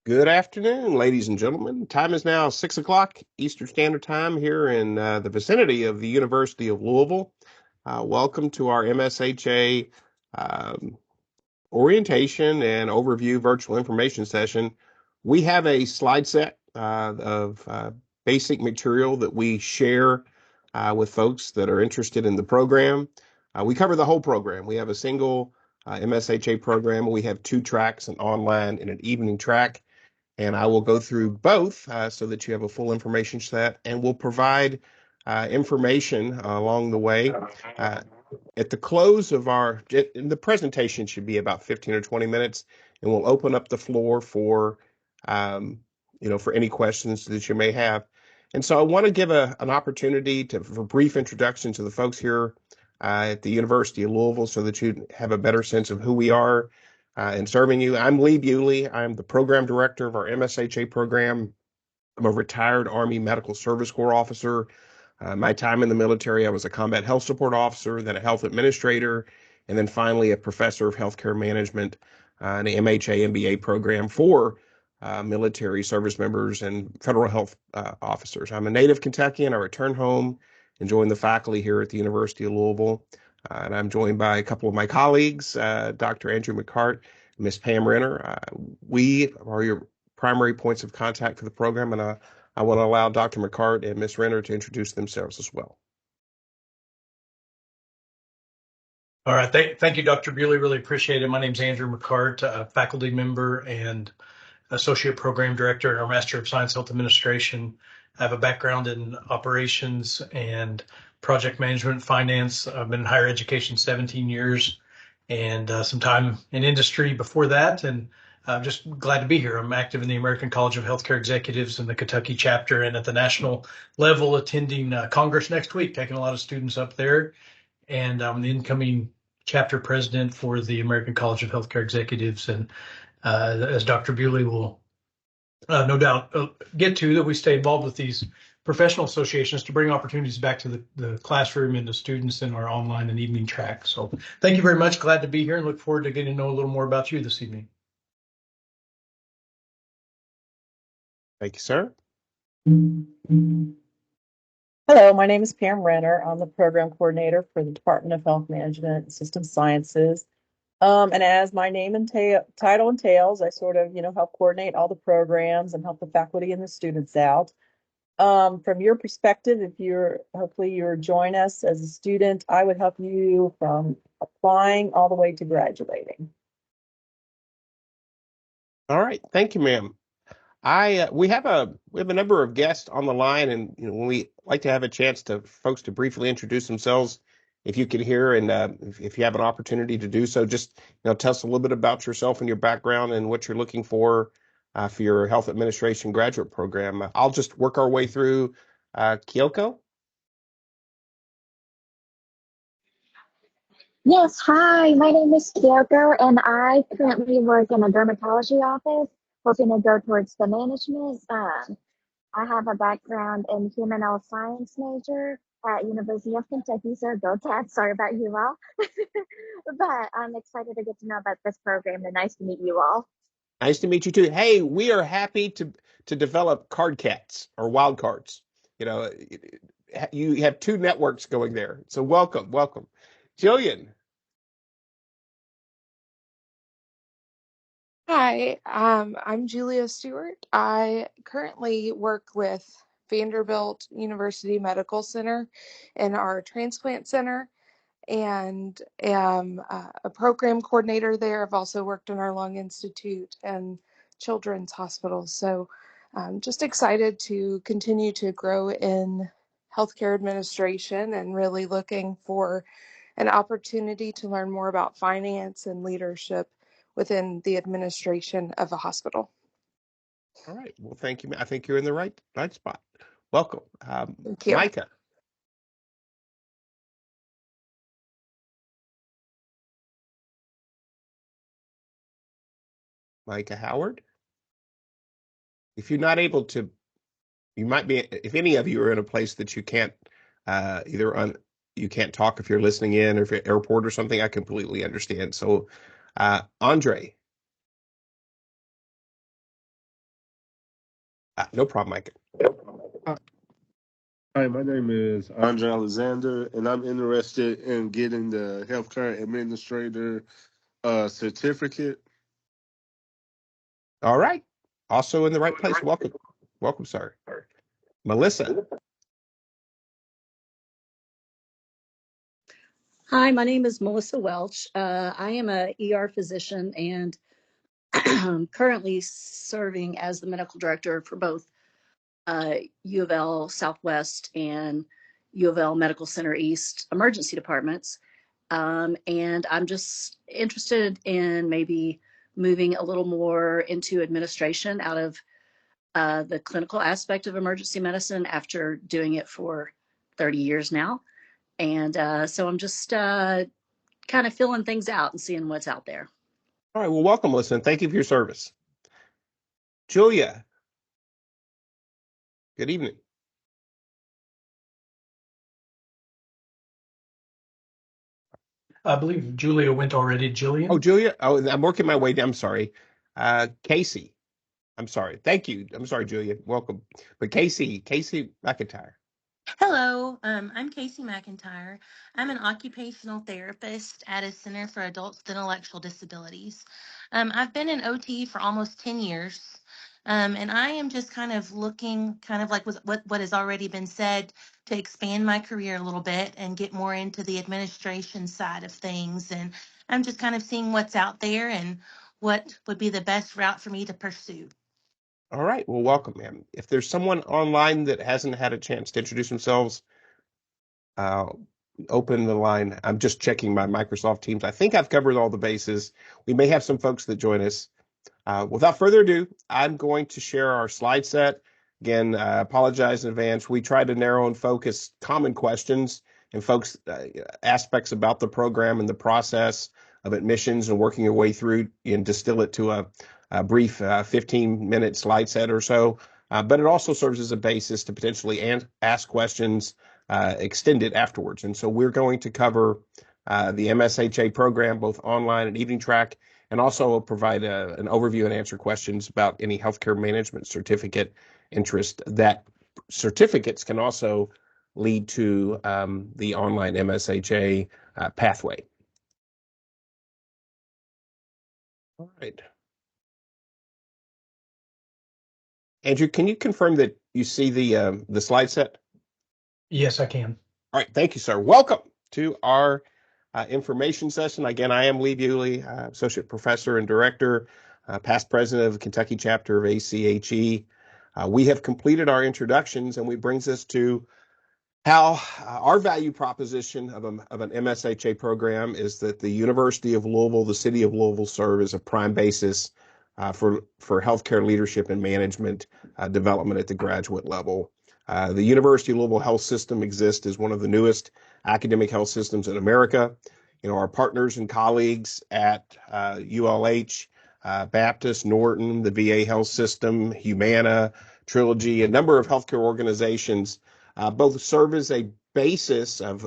Good afternoon, ladies and gentlemen. Time is now 6 o'clock Eastern Standard Time here in the vicinity of the University of Louisville. Welcome to our MSHA um, orientation and overview virtual information session. We have a slide set of basic material that we share with folks that are interested in the program. We cover the whole program. We have a single MSHA program. We have two tracks, an online and an evening track, and I will go through both so that you have a full information set, and we'll provide information along the way. Uh, at the close of the presentation should be about 15 or 20 minutes, and we'll open up the floor um, for any questions that you may have. And so I want to give an opportunity for brief introduction to the folks here at the University of Louisville so that you have a better sense of who we are in serving you. I'm Lee Bewley. I'm the program director of our MSHA program. I'm a retired Army Medical Service Corps officer. My time in the military, I was a combat health support officer, then a health administrator, and then finally a professor of healthcare management in the MHA MBA program for military service members and federal health officers. I'm a native Kentuckian. I returned home and joined the faculty here at the University of Louisville. And I'm joined by a couple of my colleagues, Dr. Andrew McCart, Miss Pam Renner. We are your primary points of contact for the program, and I want to allow Dr. McCart and Ms. Renner to introduce themselves as well. All right. Thank you, Dr. Bewley. Really appreciate it. My name is Andrew McCart, a faculty member and associate program director in our Master of Science Health Administration. I have a background in operations and project management, finance. I've been in higher education 17 years and some time in industry before that. And I'm just glad to be here. I'm active in the American College of Healthcare Executives in the Kentucky chapter and at the national level attending Congress next week, taking a lot of students up there. And I'm the incoming chapter president for the American College of Healthcare Executives. And as Dr. Bewley will no doubt get to, that we stay involved with these professional associations to bring opportunities back to the classroom and the students in our online and evening track. So thank you very much. Glad to be here and look forward to getting to know a little more about you this evening. Thank you, sir. Hello, my name is Pam Renner. I'm the program coordinator for the Department of Health Management and System Sciences. And as my name and title entails, I sort of, help coordinate all the programs and help the faculty and the students out. From your perspective, hopefully you're join us as a student, I would help you from applying all the way to graduating. All right. Thank you, ma'am. We have a number of guests on the line, and when we like to have a chance to folks to briefly introduce themselves, if you can hear and if you have an opportunity to do so, just tell us a little bit about yourself and your background and what you're looking for your health administration graduate program. I'll just work our way through. Kyoko. Yes, hi, my name is Kyoko, and I currently work in a dermatology office, hoping to go towards the management. I have a background in human health science major at University of Kentucky, so go Cats. Sorry about you all. But I'm excited to get to know about this program and nice to meet you all. Nice to meet you too. Hey, we are happy to develop card cats or wild cards. You know, you have two networks going there. So welcome. Jillian. Hi, I'm Julia Stewart. I currently work with Vanderbilt University Medical Center in our transplant center and am a program coordinator there. I've also worked in our Lung Institute and Children's Hospital. So I'm just excited to continue to grow in healthcare administration and really looking for an opportunity to learn more about finance and leadership within the administration of a hospital. All right. Well, thank you. I think you're in the right spot. Welcome. Thank you. Micah. Micah Howard. If you're not able to, you might be, if any of you are in a place that you can't you can't talk if you're listening in or if you're at airport or something, I completely understand. So, Andre. No problem, Mike. Hi, my name is Andre Alexander, and I'm interested in getting the healthcare administrator certificate. All right. Also in the right place. Welcome. Welcome, sir. Melissa. Hi, my name is Melissa Welch. I am a ER physician and currently serving as the medical director for both UofL Southwest and UofL Medical Center East emergency departments. And I'm just interested in maybe moving a little more into administration out of the clinical aspect of emergency medicine after doing it for 30 years now. And so I'm just kind of filling things out and seeing what's out there. All right. Well, welcome, Melissa, and thank you for your service. Julia. Good evening. I believe Julia went already. Jillian? Oh, Julia. Oh, I'm working my way down. I'm sorry. Casey. I'm sorry. Thank you. I'm sorry, Julia. Welcome. But Casey McIntyre. Hello, I'm Casey McIntyre. I'm an occupational therapist at a Center for Adults with Intellectual Disabilities. I've been in OT for almost 10 years, and I am just kind of looking, kind of like what has already been said, to expand my career a little bit and get more into the administration side of things. And I'm just kind of seeing what's out there and what would be the best route for me to pursue. All right. Well, welcome, ma'am. If there's someone online that hasn't had a chance to introduce themselves, open the line. I'm just checking my Microsoft Teams. I think I've covered all the bases. We may have some folks that join us. Without further ado, I'm going to share our slide set. Again, apologize in advance. We try to narrow and focus common questions and folks aspects about the program and the process of admissions and working your way through and distill it to a brief 15-minute slide set or so. But it also serves as a basis to potentially ask questions extended afterwards. And so we're going to cover the MSHA program, both online and evening track, and also provide an overview and answer questions about any healthcare management certificate interest. That certificates can also lead to the online MSHA pathway. All right. Andrew, can you confirm that you see the slide set? Yes, I can. All right, thank you, sir. Welcome to our information session. Again, I am Lee Bewley, Associate Professor and Director, past President of the Kentucky Chapter of ACHE. We have completed our introductions, and we brings us to how our value proposition of an MSHA program is that the University of Louisville, the city of Louisville, serve as a prime basis for healthcare leadership and management development at the graduate level. The University of Louisville Health System exists as one of the newest academic health systems in America. You know, our partners and colleagues at ULH, Baptist, Norton, the VA Health System, Humana, Trilogy, a number of healthcare organizations both serve as a basis of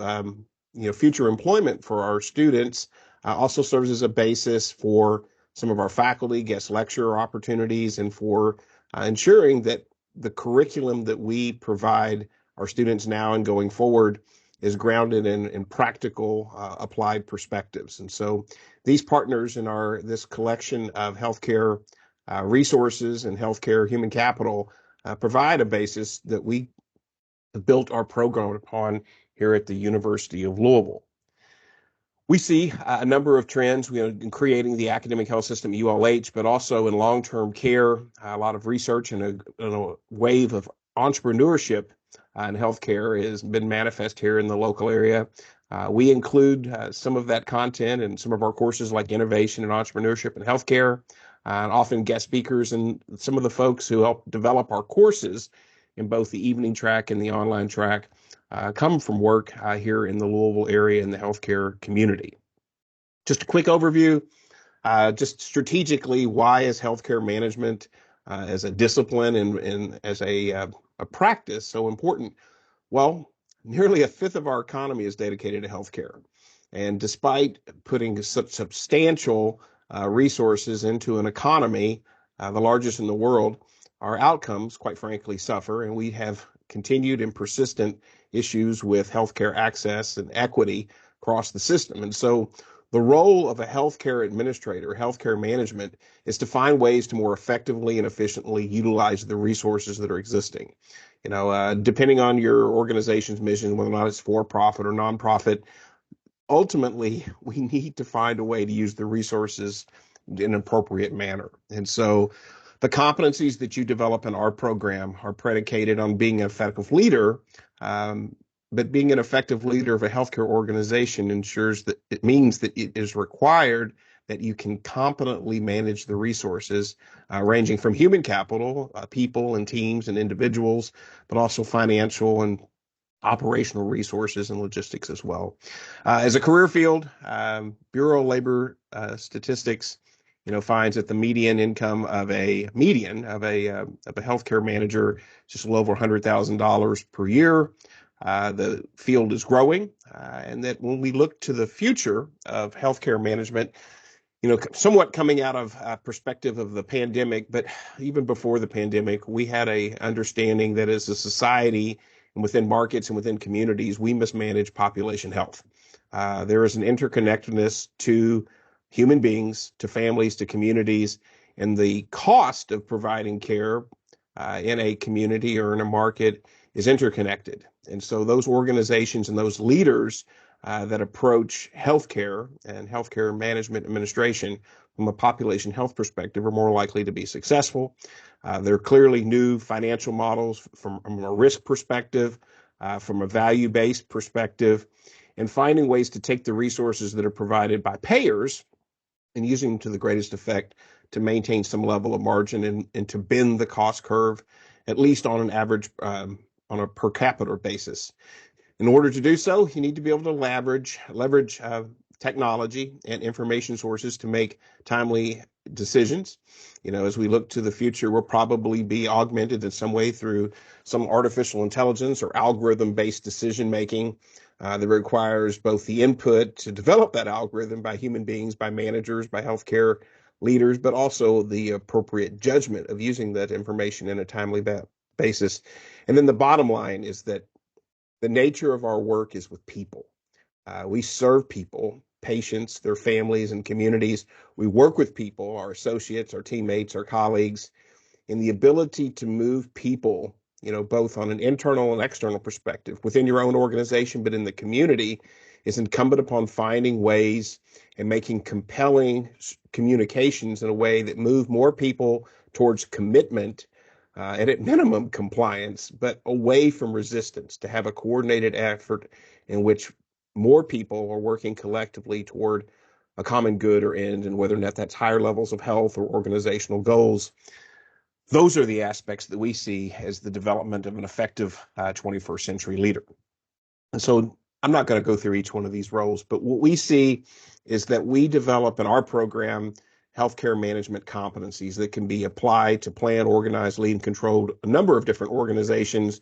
future employment for our students, also serves as a basis for some of our faculty, guest lecturer opportunities, and for ensuring that the curriculum that we provide our students now and going forward is grounded in practical applied perspectives. And so these partners in this collection of healthcare resources and healthcare human capital provide a basis that we built our program upon here at the University of Louisville. We see a number of trends in creating the academic health system at ULH, but also in long-term care, a lot of research and a wave of entrepreneurship in healthcare has been manifest here in the local area. We include some of that content in some of our courses like innovation and entrepreneurship in healthcare, and often guest speakers and some of the folks who help develop our courses in both the evening track and the online track come from work here in the Louisville area in the healthcare community. Just a quick overview, just strategically, why is healthcare management as a discipline and as a practice so important? Well, nearly a fifth of our economy is dedicated to healthcare. And despite putting such substantial resources into an economy, the largest in the world, our outcomes, quite frankly, suffer, and we have continued and persistent issues with healthcare access and equity across the system. And so the role of a healthcare administrator, healthcare management, is to find ways to more effectively and efficiently utilize the resources that are existing. Depending on your organization's mission, whether or not it's for-profit or nonprofit, ultimately, we need to find a way to use the resources in an appropriate manner. And so the competencies that you develop in our program are predicated on being an effective leader, but being an effective leader of a healthcare organization ensures that it means that it is required that you can competently manage the resources, ranging from human capital, people and teams and individuals, but also financial and operational resources and logistics as well. As a career field, Bureau of Labor Statistics, finds that the median income of a healthcare manager is just a little over $100,000 per year. The field is growing, and that when we look to the future of healthcare management, somewhat coming out of perspective of the pandemic, but even before the pandemic, we had a understanding that as a society and within markets and within communities, we must manage population health. There is an interconnectedness to human beings, to families, to communities, and the cost of providing care in a community or in a market is interconnected. And so those organizations and those leaders that approach healthcare and healthcare management administration from a population health perspective are more likely to be successful. There are clearly new financial models from a risk perspective, from a value-based perspective, and finding ways to take the resources that are provided by payers and using them to the greatest effect to maintain some level of margin and to bend the cost curve, at least on an average, on a per capita basis. In order to do so, you need to be able to leverage technology and information sources to make timely decisions. As we look to the future, we'll probably be augmented in some way through some artificial intelligence or algorithm-based decision making that requires both the input to develop that algorithm by human beings, by managers, by healthcare leaders, but also the appropriate judgment of using that information in a timely basis. And then the bottom line is that the nature of our work is with people. We serve people, patients, their families, and communities. We work with people, our associates, our teammates, our colleagues, and the ability to move people, both on an internal and external perspective within your own organization, but in the community, is incumbent upon finding ways and making compelling communications in a way that move more people towards commitment and at minimum compliance, but away from resistance, to have a coordinated effort in which more people are working collectively toward a common good or end, and whether or not that's higher levels of health or organizational goals. Those are the aspects that we see as the development of an effective 21st century leader. And so I'm not going to go through each one of these roles, but what we see is that we develop in our program healthcare management competencies that can be applied to plan, organize, lead, and control a number of different organizations: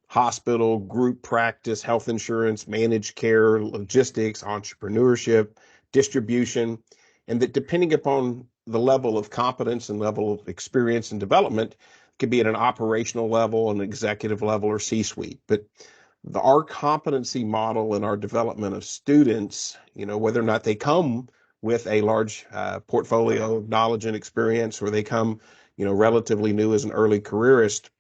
hospital, group practice, health insurance, managed care, logistics, entrepreneurship, distribution, and that depending upon the level of competence and level of experience and development, could be at an operational level, an executive level, or C-suite. But our competency model and our development of students, whether or not they come with a large portfolio of knowledge and experience, or they come, relatively new as an early careerist,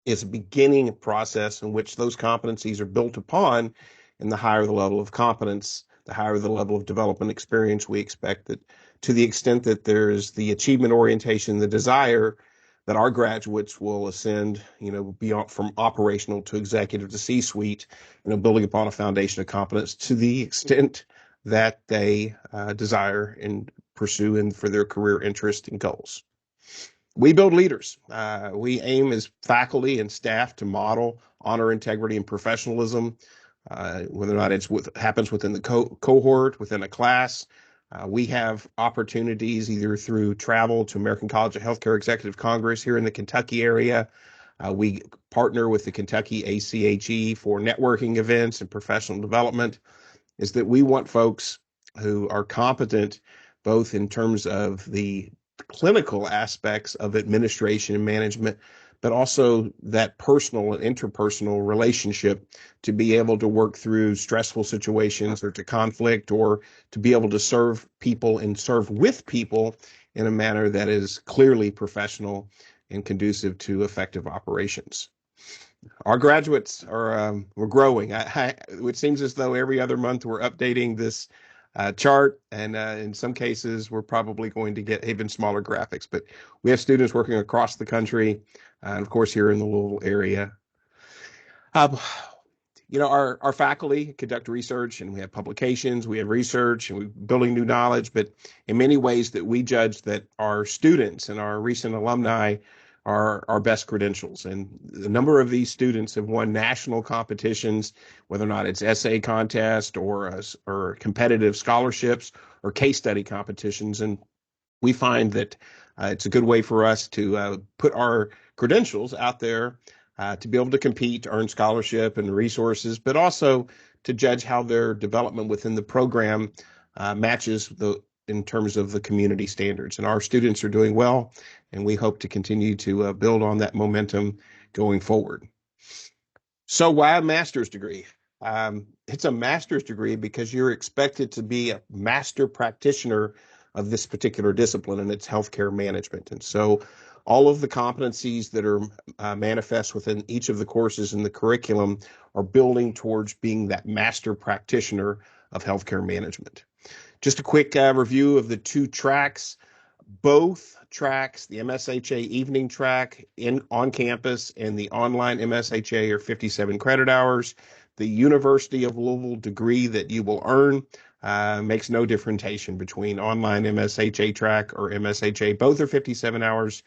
is a beginning process in which those competencies are built upon. And the higher the level of competence, the higher the level of development experience, we expect that, to the extent that there's the achievement orientation, the desire, that our graduates will ascend, beyond from operational to executive to C-suite, building upon a foundation of competence to the extent that they desire and pursue and for their career interest and goals. We build leaders. We aim as faculty and staff to model honor, integrity, and professionalism, whether or not it's happens within the cohort, within a class. We have opportunities either through travel to American College of Healthcare Executive Congress here in the Kentucky area. We partner with the Kentucky ACHE for networking events and professional development. Is that we want folks who are competent both in terms of the clinical aspects of administration and management, but also that personal and interpersonal relationship to be able to work through stressful situations or to conflict, or to be able to serve people and serve with people in a manner that is clearly professional and conducive to effective operations. Our graduates are we're growing. It seems as though every other month we're updating this chart, and in some cases we're probably going to get even smaller graphics. But we have students working across the country, and of course here in the Louisville area. Um, our faculty conduct research, and we have publications, we have research, and we're building new knowledge. But in many ways, that we judge that our students and our recent alumni are our best credentials. And a number of these students have won national competitions, whether or not it's essay contest or competitive scholarships or case study competitions. And we find that it's a good way for us to put our credentials out there to be able to compete, earn scholarship and resources, but also to judge how their development within the program matches in terms of the community standards. And our students are doing well, and we hope to continue to build on that momentum going forward. So why a master's degree? It's a master's degree because you're expected to be a master practitioner of this particular discipline, and it's healthcare management. And so all of the competencies that are manifest within each of the courses in the curriculum are building towards being that master practitioner of healthcare management. Just a quick review of the two tracks. Both tracks, the MSHA evening track on campus and the online MSHA, are 57 credit hours. The University of Louisville degree that you will earn makes no differentiation between online MSHA track or MSHA. Both are 57 hours.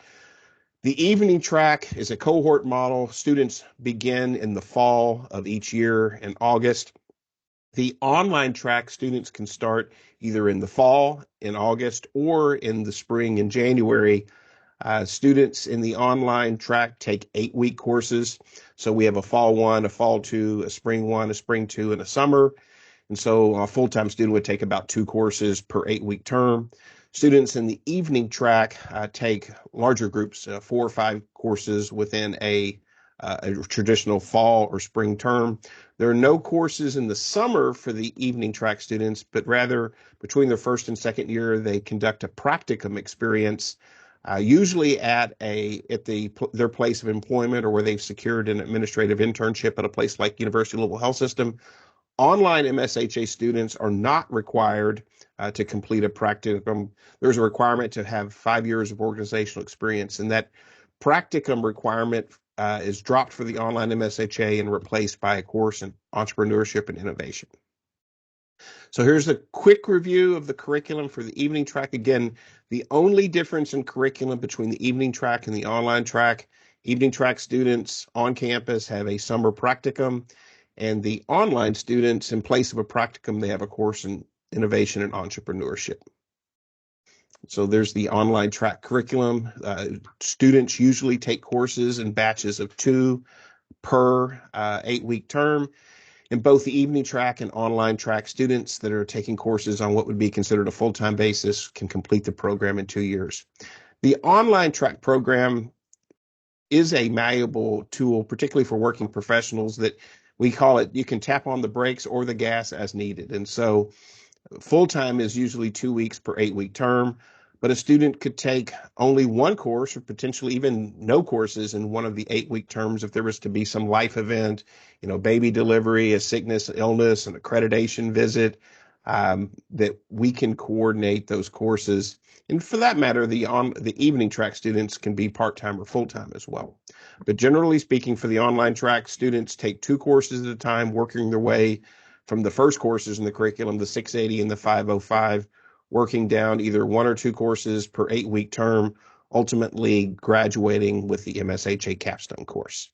The evening track is a cohort model. Students begin in the fall of each year in August. The online track, students can start either in the fall in August or in the spring in January. Students in the online track take 8-week courses. So we have a fall 1, a fall 2, a spring 1, a spring 2, and a summer. And so a full-time student would take about 2 courses per 8-week term. Students in the evening track take larger groups, 4 or 5 courses within a traditional fall or spring term. There are no courses in the summer for the evening track students, but rather between their first and second year, they conduct a practicum experience, usually at their place of employment or where they've secured an administrative internship at a place like University of Louisville Health System. Online MSHA students are not required to complete a practicum. There's a requirement to have 5 years of organizational experience, and that practicum requirement is dropped for the online MSHA and replaced by a course in entrepreneurship and innovation. So here's a quick review of the curriculum for the evening track. Again, the only difference in curriculum between the evening track and the online track, evening track students on campus have a summer practicum, and the online students, in place of a practicum, they have a course in innovation and entrepreneurship. So there's the online track curriculum. Students usually take courses in batches of 2 per 8-week term. In both the evening track and online track, students that are taking courses on what would be considered a full-time basis can complete the program in 2 years. The online track program is a malleable tool, particularly for working professionals, that we call it, you can tap on the brakes or the gas as needed. And so full-time is usually 2 weeks per 8-week term, but a student could take only 1 course or potentially even no courses in one of the 8-week terms if there was to be some life event, baby delivery, a sickness, illness, an accreditation visit, that we can coordinate those courses. And for that matter, the evening track students can be part-time or full-time as well. But generally speaking, for the online track, students take 2 courses at a time, working their way from the first courses in the curriculum, the 680 and the 505, working down either 1 or 2 courses per 8-week term, ultimately graduating with the MSHA capstone course.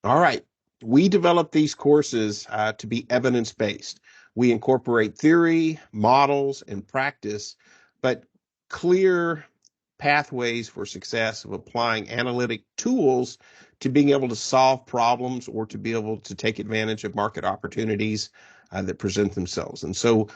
All right, we develop these courses to be evidence-based. We incorporate theory, models, and practice, but clear pathways for success of applying analytic tools to being able to solve problems or to be able to take advantage of market opportunities that present themselves. And so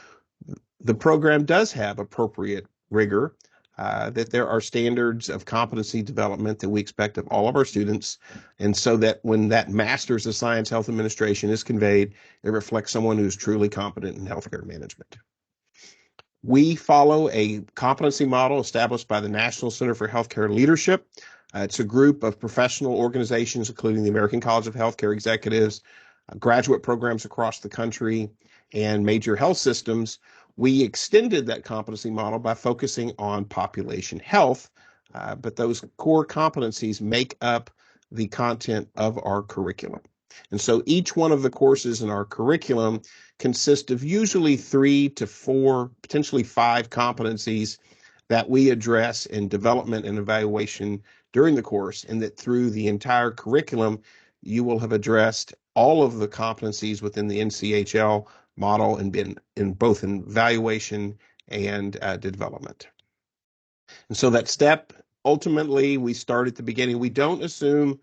the program does have appropriate rigor, that there are standards of competency development that we expect of all of our students. And so that when that master's of science health administration is conveyed, it reflects someone who's truly competent in healthcare management. We follow a competency model established by the National Center for Healthcare Leadership. It's a group of professional organizations, including the American College of Healthcare Executives, graduate programs across the country, and major health systems. We extended that competency model by focusing on population health, but those core competencies make up the content of our curriculum. And so each one of the courses in our curriculum consist of usually 3 to 4, potentially 5 competencies that we address in development and evaluation during the course, and that through the entire curriculum, you will have addressed all of the competencies within the NCHL model and been in both in evaluation and development. And so that step, ultimately, we start at the beginning. We don't assume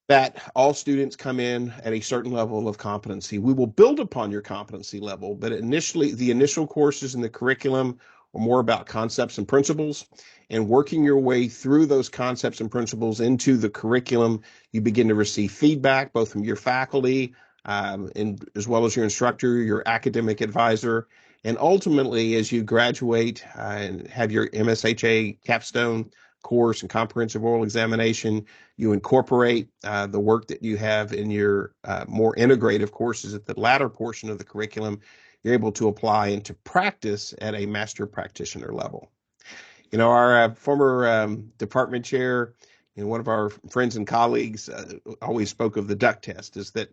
that all students come in at a certain level of competency. We will build upon your competency level, but initially, the initial courses in the curriculum are more about concepts and principles, and working your way through those concepts and principles into the curriculum, you begin to receive feedback both from your faculty and as well as your instructor, your academic advisor, and ultimately, as you graduate and have your MSHA capstone course and comprehensive oral examination, you incorporate the work that you have in your more integrative courses at the latter portion of the curriculum. You're able to apply into practice at a master practitioner level. You know, our former department chair and one of our friends and colleagues always spoke of the duck test, is that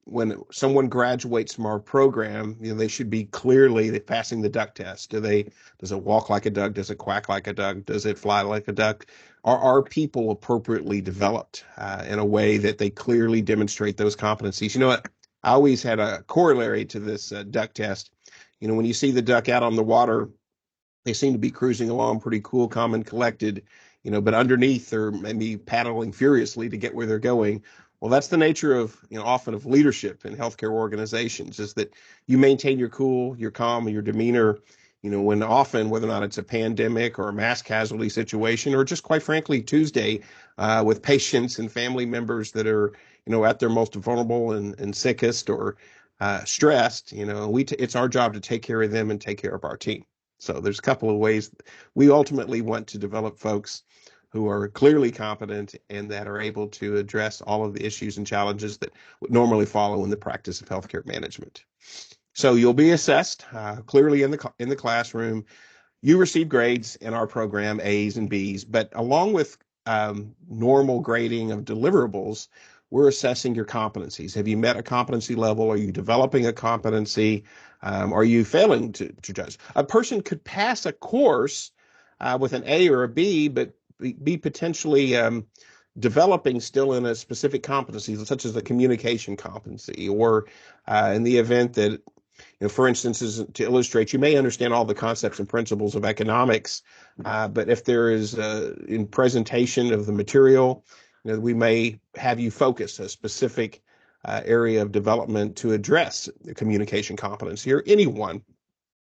when someone graduates from our program, you know, they should be clearly passing the duck test. Does it walk like a duck? Does it quack like a duck? Does it fly like a duck? Are people appropriately developed in a way that they clearly demonstrate those competencies? You know what? I always had a corollary to this duck test. You know, when you see the duck out on the water, they seem to be cruising along pretty cool, calm, and collected, you know, but underneath they're maybe paddling furiously to get where they're going. Well, that's the nature of, you know, often of leadership in healthcare organizations, is that you maintain your cool, your calm, and your demeanor, you know, when often, whether or not it's a pandemic or a mass casualty situation, or just quite frankly, Tuesday with patients and family members that are, you know, at their most vulnerable and sickest or stressed, you know, it's our job to take care of them and take care of our team. So there's a couple of ways we ultimately want to develop folks who are clearly competent and that are able to address all of the issues and challenges that would normally follow in the practice of healthcare management. So you'll be assessed clearly in the classroom. You receive grades in our program, A's and B's, but along with normal grading of deliverables, we're assessing your competencies. Have you met a competency level? Are you developing a competency? Are you failing to judge? A person could pass a course with an A or a B, but be potentially developing still in a specific competency, such as a communication competency, or in the event that, you know, for instance, to illustrate, you may understand all the concepts and principles of economics, but if there is in presentation of the material, you know, we may have you focus a specific area of development to address the communication competency, or anyone.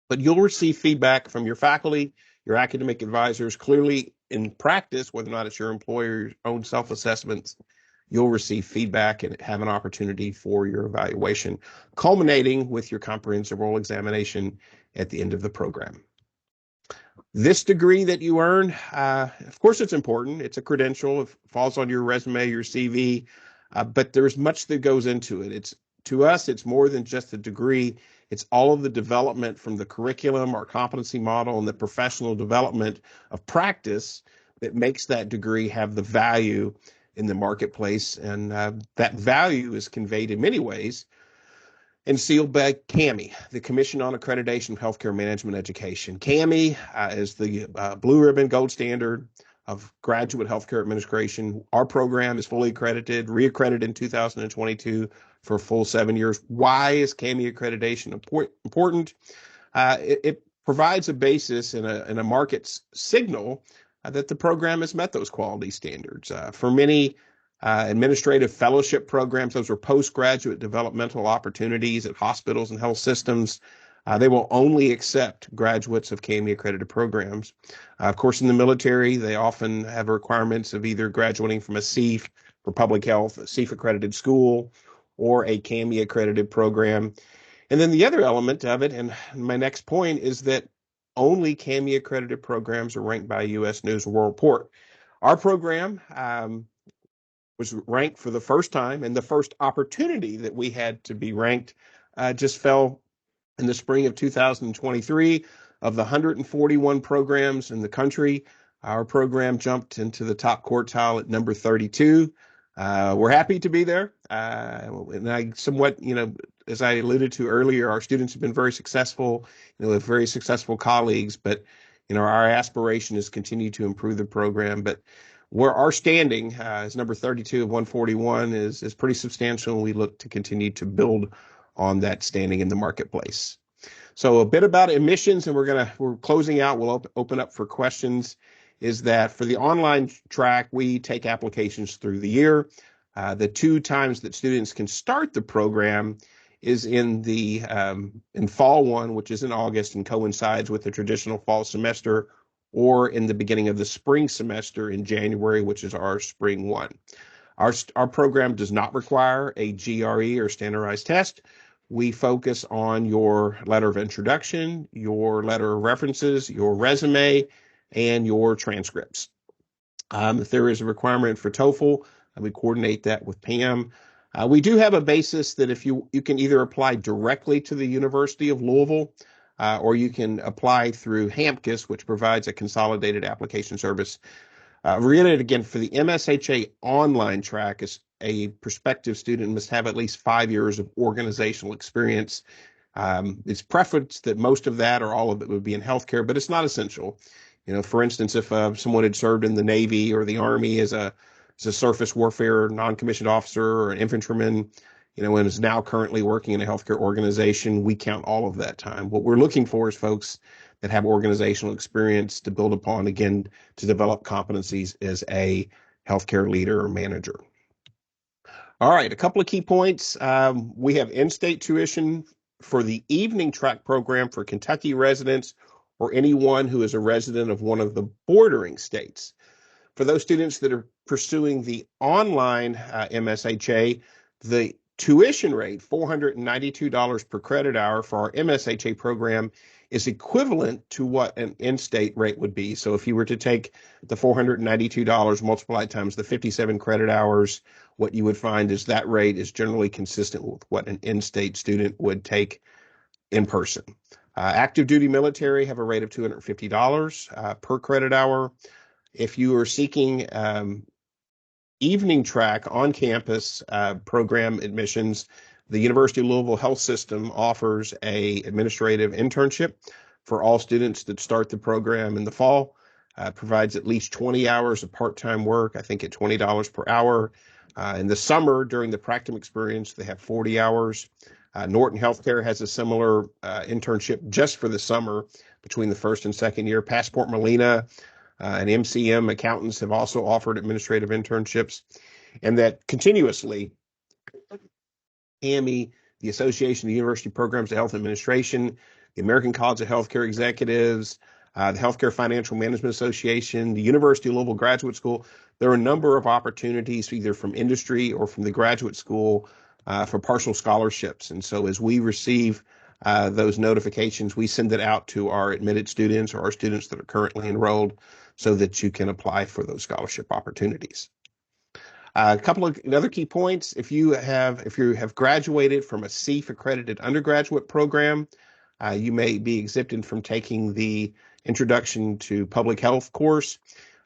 But you'll receive feedback from your faculty, your academic advisors. Clearly, in practice, whether or not it's your employer's own self-assessments, you'll receive feedback and have an opportunity for your evaluation, culminating with your comprehensive oral examination at the end of the program. This degree that you earn, of course, it's important. It's a credential. It falls on your resume, your CV, but there's much that goes into it. To us, it's more than just a degree. It's all of the development from the curriculum, our competency model, and the professional development of practice that makes that degree have the value in the marketplace. And that value is conveyed in many ways and sealed by CAHME, the Commission on Accreditation of Healthcare Management Education. CAHME is the blue ribbon gold standard of graduate healthcare administration. Our program is fully accredited, reaccredited in 2022 for a full 7 years. Why is CAHME accreditation important? It provides a basis and a market signal that the program has met those quality standards. For many administrative fellowship programs, those are postgraduate developmental opportunities at hospitals and health systems. They will only accept graduates of CAHME-accredited programs. Of course, in the military, they often have requirements of either graduating from a CEF for public health, a CEF-accredited school, or a CAHME-accredited program. And then the other element of it, and my next point, is that only CAHME-accredited programs are ranked by U.S. News and World Report. Our program was ranked for the first time, and the first opportunity that we had to be ranked just fell in the spring of 2023. Of the 141 programs in the country, our program jumped into the top quartile at number 32. We're happy to be there. And I somewhat, as I alluded to earlier, our students have been very successful, with very successful colleagues, but, our aspiration is to continue to improve the program. But where our standing is number 32 of 141 is pretty substantial, and we look to continue to build on that standing in the marketplace. So a bit about admissions, and we're closing out. We'll open up for questions. Is that for the online track, we take applications through the year. The 2 times that students can start the program is in fall one, which is in August and coincides with the traditional fall semester, or in the beginning of the spring semester in January, which is our spring one. Our program does not require a GRE or standardized test. We focus on your letter of introduction, your letter of references, your resume, and your transcripts. If there is a requirement for TOEFL, we coordinate that with Pam. We do have a basis that if you can either apply directly to the University of Louisville, or you can apply through HAMCUS, which provides a consolidated application service. Reiterate again, for the MSHA online track, a prospective student must have at least 5 years of organizational experience. It's preference that most of that or all of it would be in healthcare, but it's not essential. For instance, if someone had served in the Navy or the Army as a surface warfare non-commissioned officer or an infantryman, and is now currently working in a healthcare organization, we count all of that time. What we're looking for is folks that have organizational experience to build upon, again, to develop competencies as a healthcare leader or manager. All right, a couple of key points. We have in-state tuition for the evening track program for Kentucky residents or anyone who is a resident of one of the bordering states. For those students that are pursuing the online MSHA, the tuition rate, $492 per credit hour for our MSHA program, is equivalent to what an in-state rate would be. So if you were to take the $492, multiply it times the 57 credit hours, what you would find is that rate is generally consistent with what an in-state student would take in person. Active duty military have a rate of $250 per credit hour. If you are seeking evening track on campus program admissions, the University of Louisville Health System offers a administrative internship for all students that start the program in the fall. Provides at least 20 hours of part-time work, I think at $20 per hour. In the summer, during the practicum experience, they have 40 hours. Norton Healthcare has a similar internship just for the summer between the first and second year. Passport Molina and MCM accountants have also offered administrative internships, and that continuously, CAHME, the Association of University Programs of Health Administration, the American College of Healthcare Executives, the Healthcare Financial Management Association, the University of Louisville Graduate School, there are a number of opportunities either from industry or from the graduate school for partial scholarships. And so as we receive those notifications, we send it out to our admitted students or our students that are currently enrolled so that you can apply for those scholarship opportunities. A couple of other key points. If you have graduated from a CEF accredited undergraduate program, you may be exempted from taking the Introduction to Public Health course.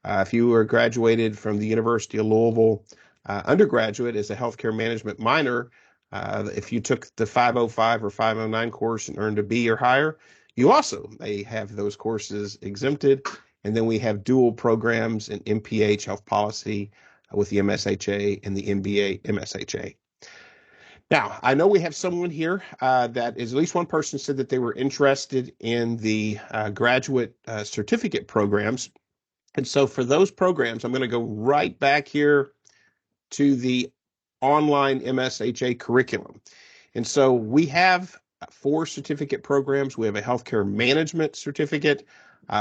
If you are graduated from the University of Louisville undergraduate as a healthcare management minor, if you took the 505 or 509 course and earned a B or higher, you also may have those courses exempted. And then we have dual programs in MPH health policy with the MSHA and the MBA MSHA. Now, I know we have someone here that is, at least one person said that they were interested in the graduate certificate programs. And so for those programs, I'm going to go right back here to the online MSHA curriculum. And so we have 4 certificate programs. We have a healthcare management certificate.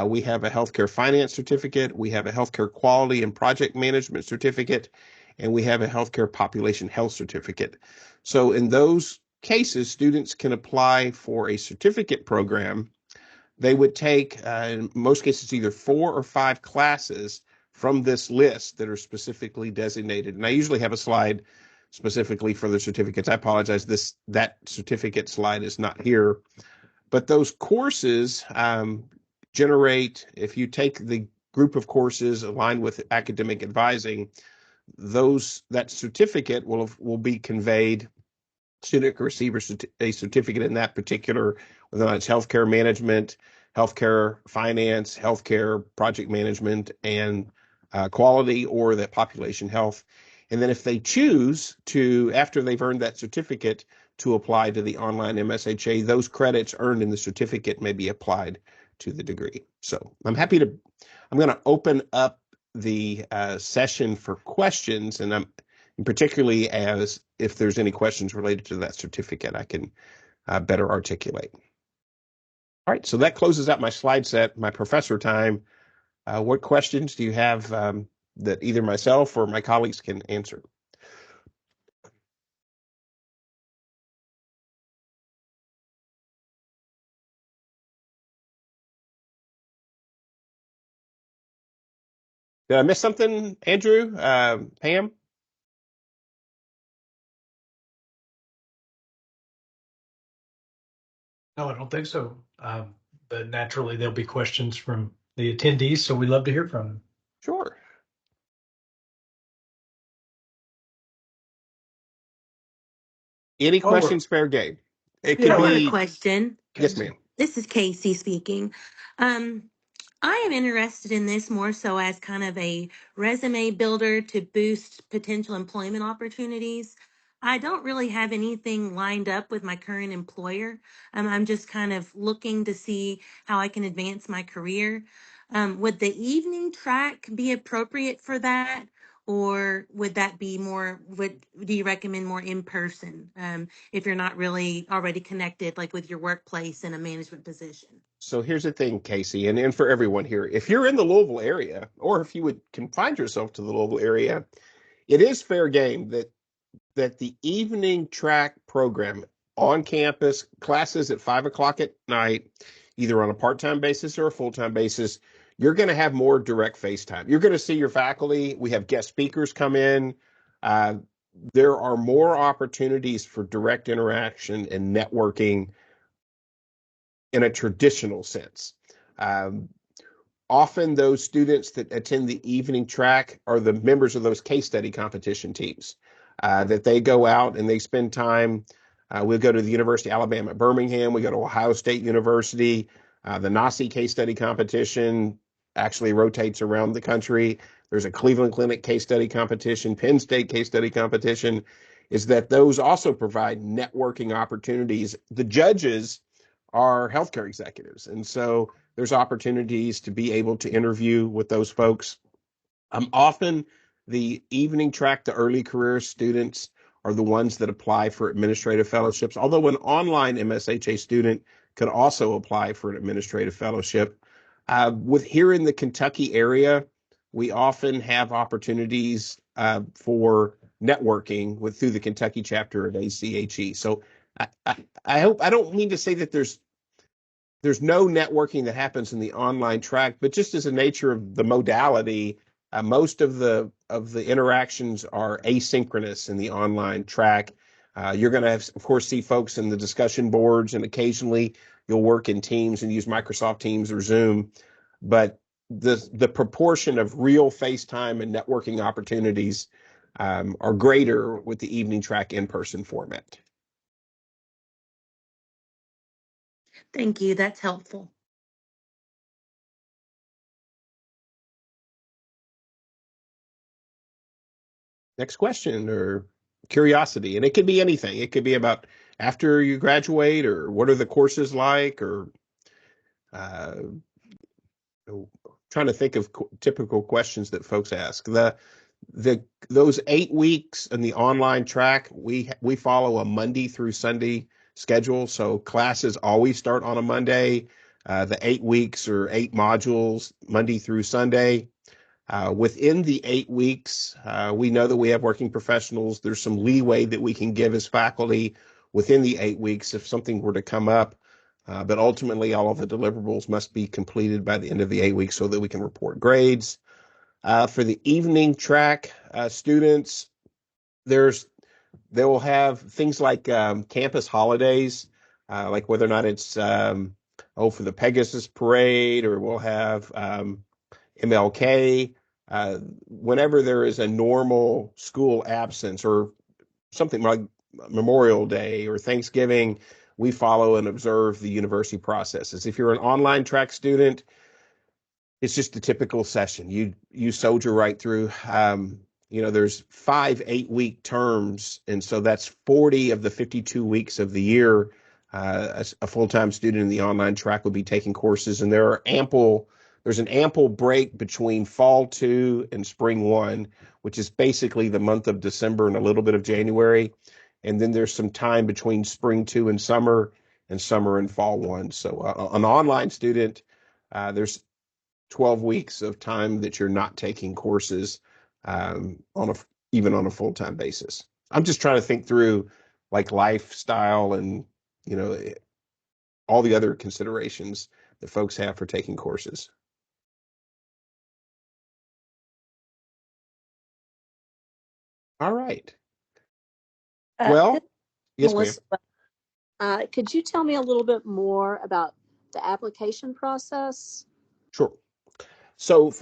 We have a healthcare finance certificate. We have a healthcare quality and project management certificate. And we have a healthcare population health certificate. So in those cases, students can apply for a certificate program. They would take, in most cases, either 4 or 5 classes from this list that are specifically designated. And I usually have a slide specifically for the certificates. I apologize, that certificate slide is not here. But those courses generate, if you take the group of courses aligned with academic advising, that certificate will be conveyed. Student can receive a certificate in that particular, whether it's healthcare management, healthcare finance, healthcare project management, and quality, or the population health. And then if they choose to, after they've earned that certificate, to apply to the online MSHA, those credits earned in the certificate may be applied to the degree. So I'm going to open up the session for questions, and particularly as if there's any questions related to that certificate, I can better articulate. All right, so that closes out my slide set, my professor time. What questions do you have that either myself or my colleagues can answer? Did I miss something, Andrew? Pam? No, I don't think so. But naturally, there'll be questions from the attendees, so we'd love to hear from them. Sure. Any questions, fair game. It could I have a be. question. Yes, ma'am. This is Casey speaking. I am interested in this more so as kind of a resume builder to boost potential employment opportunities. I don't really have anything lined up with my current employer. I'm just kind of looking to see how I can advance my career. Would the evening track be appropriate for that? Or would that be more, do you recommend more in person if you're not really already connected, like with your workplace in a management position? So here's the thing, Casey, and for everyone here, if you're in the Louisville area, or if you would confine yourself to the Louisville area, it is fair game that the evening track program on campus, classes at 5 o'clock at night, either on a part-time basis or a full-time basis, you're going to have more direct face time. You're going to see your faculty. We have guest speakers come in. There are more opportunities for direct interaction and networking in a traditional sense. Often those students that attend the evening track are the members of those case study competition teams that they go out and they spend time. We'll go to the University of Alabama at Birmingham. We go to Ohio State University. The NACI case study competition actually rotates around the country. There's a Cleveland Clinic case study competition, Penn State case study competition, is that those also provide networking opportunities. The judges are healthcare executives. And so there's opportunities to be able to interview with those folks. Often the evening track, the early career students are the ones that apply for administrative fellowships, although an online MSHA student could also apply for an administrative fellowship. With here in the Kentucky area, we often have opportunities for networking through the Kentucky chapter of ACHE. So I hope, I don't mean to say that there's no networking that happens in the online track, but just as a nature of the modality, most of the interactions are asynchronous in the online track. You're going to, of course, see folks in the discussion boards, and occasionally you'll work in Teams and use Microsoft Teams or Zoom. But the proportion of real FaceTime and networking opportunities are greater with the evening track in-person format. Thank you. That's helpful. Next question or curiosity, and it could be anything. It could be about after you graduate, or what are the courses like, or trying to think of typical questions that folks ask. Those 8 weeks in the online track, we follow a Monday through Sunday schedule. So classes always start on a Monday. The 8 weeks or 8 modules, Monday through Sunday. Within the 8 weeks, we know that we have working professionals. There's some leeway that we can give as faculty within the 8 weeks if something were to come up. But ultimately, all of the deliverables must be completed by the end of the 8 weeks so that we can report grades. For the evening track students, they will have things like campus holidays, like whether or not it's for the Pegasus Parade, or we'll have MLK. Whenever there is a normal school absence or something like Memorial Day or Thanksgiving, we follow and observe the university processes. If you're an online track student, it's just a typical session. You soldier right through. There's 5 8-week terms, and so that's 40 of the 52 weeks of the year. A full-time student in the online track will be taking courses, and there's an ample break between fall 2 and spring 1, which is basically the month of December and a little bit of January. And then there's some time between spring 2 and summer and fall 1. So an online student, there's 12 weeks of time that you're not taking courses even on a full-time basis. I'm just trying to think through like lifestyle and, all the other considerations that folks have for taking courses. All right. Well, yes, ma'am. Melissa, could you tell me a little bit more about the application process? Sure. So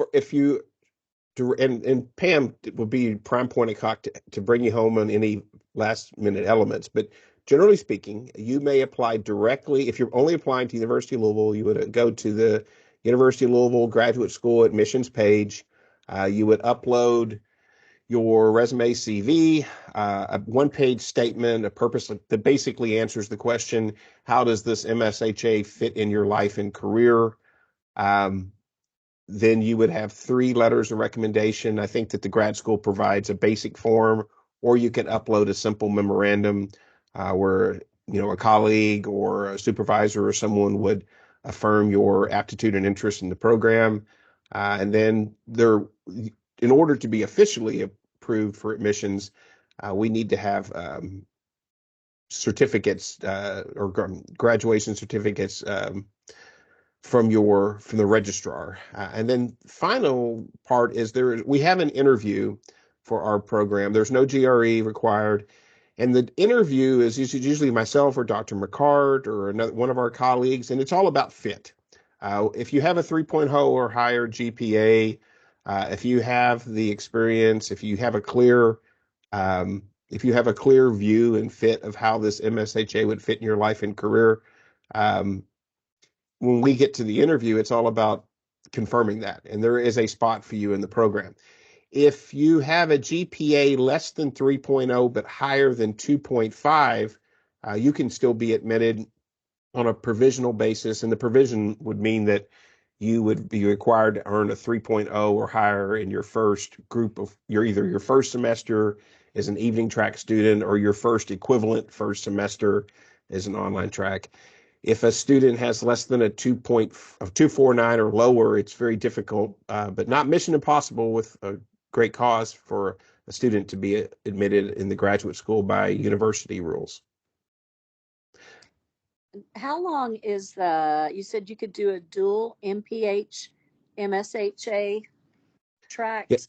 and Pam would be prime point of contact to bring you home on any last minute elements. But generally speaking, you may apply directly. If you're only applying to University of Louisville, you would go to the University of Louisville Graduate School admissions page. You would upload your resume, CV, a one-page statement, a purpose that basically answers the question, how does this MSHA fit in your life and career? Then you would have 3 letters of recommendation. I think that the grad school provides a basic form, or you can upload a simple memorandum where a colleague or a supervisor or someone would affirm your aptitude and interest in the program. And then in order to be officially approved for admissions, we need to have certificates or graduation certificates from the registrar. And then final part is we have an interview for our program. There's no GRE required. And the interview is usually myself or Dr. McCart or one of our colleagues, and it's all about fit. If you have a 3.0 or higher GPA, if you have the experience, if you have a clear view and fit of how this MSHA would fit in your life and career, when we get to the interview, it's all about confirming that. And there is a spot for you in the program. If you have a GPA less than 3.0 but higher than 2.5, you can still be admitted on a provisional basis. And the provision would mean that you would be required to earn a 3.0 or higher in your first group of either your first semester as an evening track student or your first equivalent first semester as an online track. If a student has less than a 2.249 or lower, it's very difficult, but not mission impossible with a great cause for a student to be admitted in the graduate school by university rules. How long is you said you could do a dual MPH, MSHA tracks?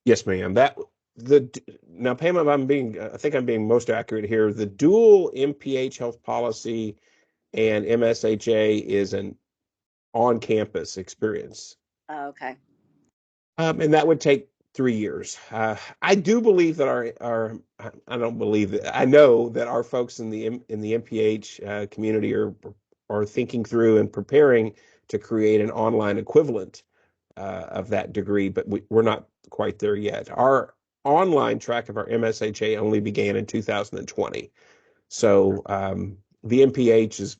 Yes, ma'am. Now, Pam, I think I'm being most accurate here. The dual MPH health policy and MSHA is an on-campus experience. Okay. And that would take 3 years. I do believe that I know that our folks in the MPH community are thinking through and preparing to create an online equivalent of that degree, but we're not quite there yet. Our online track of our MSHA only began in 2020. So the MPH is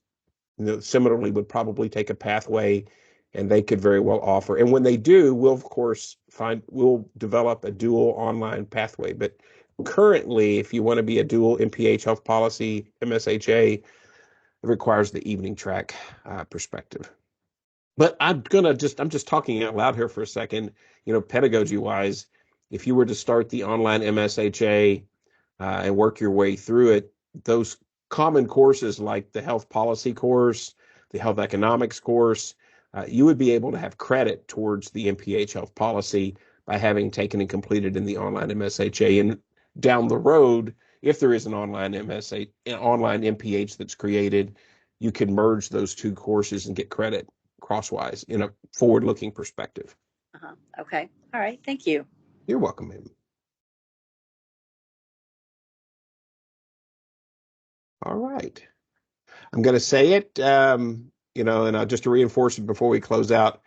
similarly would probably take a pathway, and they could very well offer. And when they do, we'll of course we'll develop a dual online pathway. But currently, if you want to be a dual MPH health policy MSHA, it requires the evening track perspective. But I'm just talking out loud here for a second. Pedagogy wise, if you were to start the online MSHA and work your way through it, those common courses like the health policy course, the health economics course, you would be able to have credit towards the MPH health policy by having taken and completed in the online MSHA. And down the road, if there is an online MPH that's created, you can merge those two courses and get credit crosswise in a forward-looking perspective. Okay. All right. Thank you. You're welcome, ma'am. All right. I'm going to say it, and just to reinforce it before we close out,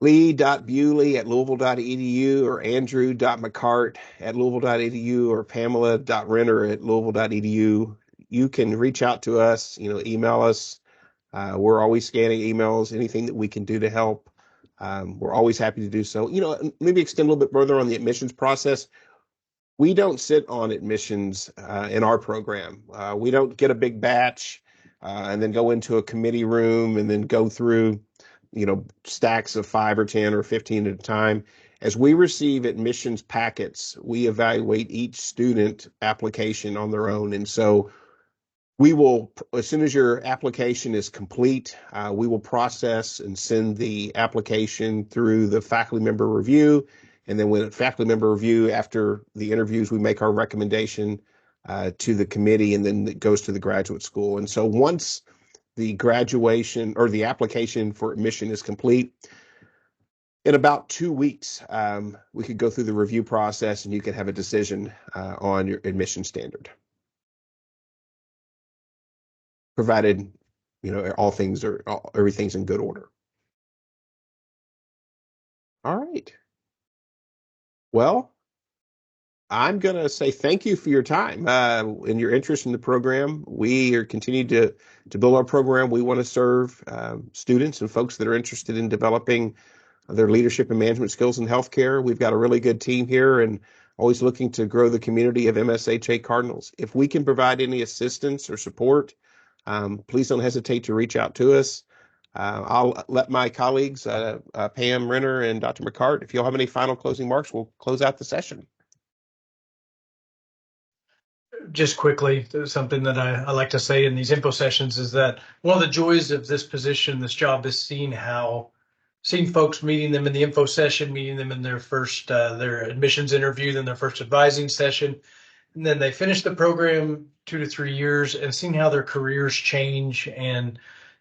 lee.bewley@louisville.edu or andrew.mccart@louisville.edu or pamela.renner@louisville.edu. You can reach out to us, email us. We're always scanning emails, anything that we can do to help. We're always happy to do so. Maybe extend a little bit further on the admissions process. We don't sit on admissions in our program. We don't get a big batch and then go into a committee room and then go through, stacks of 5 or 10 or 15 at a time. As we receive admissions packets, we evaluate each student application on their own. And so we will, as soon as your application is complete, we will process and send the application through the faculty member review. And then with faculty member review, after the interviews, we make our recommendation to the committee, and then it goes to the graduate school. And so once the graduation or the application for admission is complete, in about 2 weeks, we could go through the review process and you can have a decision on your admission standard. Provided, everything's in good order. All right. Well, I'm going to say thank you for your time and your interest in the program. We are continuing to build our program. We want to serve students and folks that are interested in developing their leadership and management skills in healthcare. We've got a really good team here and always looking to grow the community of MSHA Cardinals. If we can provide any assistance or support, please don't hesitate to reach out to us. I'll let my colleagues, Pam Renner and Dr. McCart, if you'll have any final closing remarks, we'll close out the session. Just quickly, something that I like to say in these info sessions is that one of the joys of this position, this job, is seeing folks, meeting them in the info session, meeting them in their first, their admissions interview, then their first advising session. And then they finish the program 2 to 3 years and seeing how their careers change and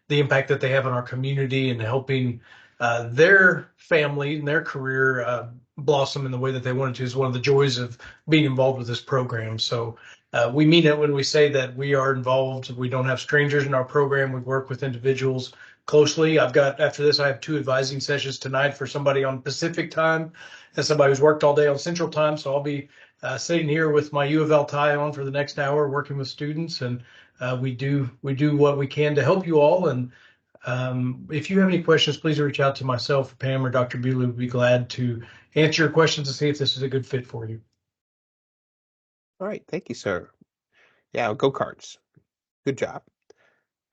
the impact that they have on our community and helping their family and their career blossom in the way that they wanted to is one of the joys of being involved with this program. So we mean it when we say that we are involved. We don't have strangers in our program. We work with individuals closely. After this, I have 2 advising sessions tonight for somebody on Pacific time and somebody who's worked all day on Central time. So I'll be sitting here with my UofL tie on for the next hour, working with students, and we do what we can to help you all. And if you have any questions, please reach out to myself, Pam, or Dr. Bewley. We'd be glad to answer your questions and see if this is a good fit for you. All right. Thank you, sir. Yeah, go Cards. Good job.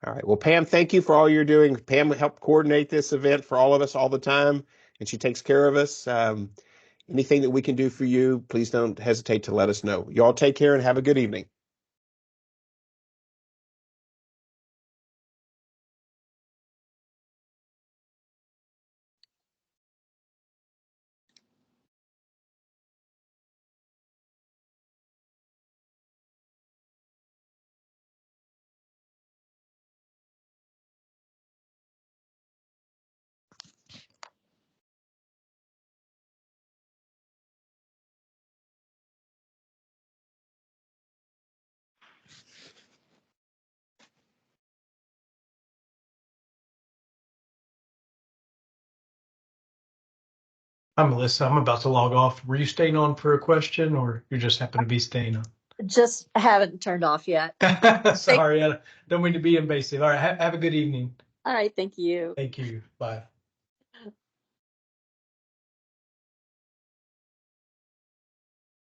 All right. Well, Pam, thank you for all you're doing. Pam helped coordinate this event for all of us all the time, and she takes care of us. Anything that we can do for you, please don't hesitate to let us know. You all take care and have a good evening. Hi, Melissa. I'm about to log off. Were you staying on for a question, or you just happen to be staying on? Just haven't turned off yet. Sorry, I don't mean to be invasive. All right. Have a good evening. All right. Thank you. Thank you. Bye.